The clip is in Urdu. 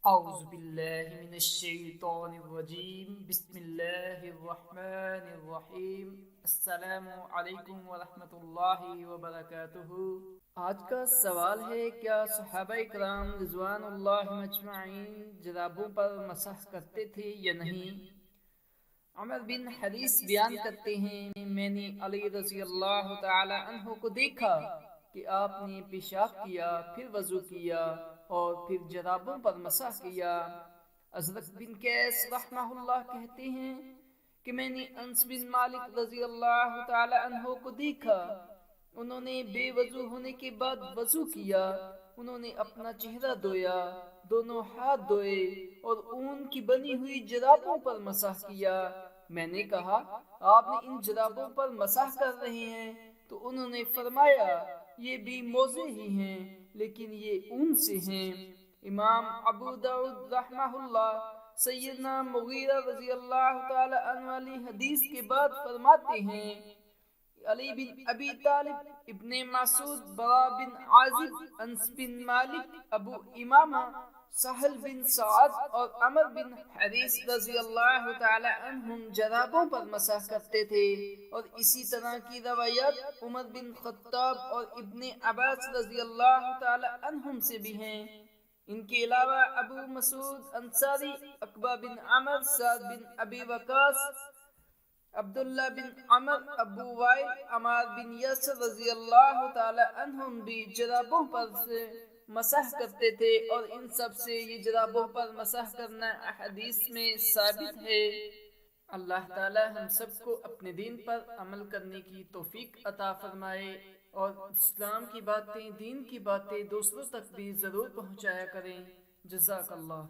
اعوذ باللہ من الشیطان الرجیم بسم اللہ الرحمن الرحیم السلام علیکم ورحمۃ اللہ وبرکاتہ۔ آج کا سوال ہے، کیا صحابہ کرام رضوان اللہ مجمعین جرابوں پر مسح کرتے تھے یا نہیں؟ عمر بن حریث بیان کرتے ہیں، میں نے علی رضی اللہ تعالی عنہ کو دیکھا کہ آپ نے پیشاب کیا، پھر وضو کیا اور پھر جرابوں پر مسح کیا۔ ازرق بن قیس رحمہ اللہ کہتے ہیں کہ میں نے انس بن مالک رضی اللہ تعالی عنہ کو دیکھا، انہوں نے بے وضو ہونے کے بعد وضو کیا، انہوں نے اپنا چہرہ دھویا، دونوں ہاتھ دھوئے اور اون کی بنی ہوئی جرابوں پر مسح کیا۔ میں نے کہا، آپ نے ان جرابوں پر مسح کر رہے ہیں؟ تو انہوں نے فرمایا، یہ بھی موزے ہی ہیں لیکن یہ اون سے ہیں۔ امام ابو داؤد رحمہ اللہ سیدنا مغیرہ رضی اللہ تعالی عنہ والی حدیث کے بعد فرماتے ہیں، علی بن ابی طالب، ابن مسعود، برا بن عازب، انس بن مالک، ابو امامہ، سہل بن سعد اور عمر بن حریث رضی اللہ تعالی عنہم جرابوں پر مسح کرتے تھے، اور اسی طرح کی روایات عمر بن خطاب اور ابن عباس رضی اللہ تعالی عنہم سے بھی ہیں۔ ان کے علاوہ ابو مسعود انصاری، عقبہ بن عمر، سعد بن ابی وقاص، عبداللہ بن عمر، ابو وائل، عمار بن یاسر رضی اللہ تعالی عنہم بھی جرابوں پر سے مسح کرتے تھے، اور ان سب سے یہ جرابوں پر مسح کرنا احادیث میں ثابت ہے۔ اللہ تعالی ہم سب کو اپنے دین پر عمل کرنے کی توفیق عطا فرمائے، اور اسلام کی باتیں، دین کی باتیں دوسروں تک بھی ضرور پہنچایا کریں۔ جزاک اللہ۔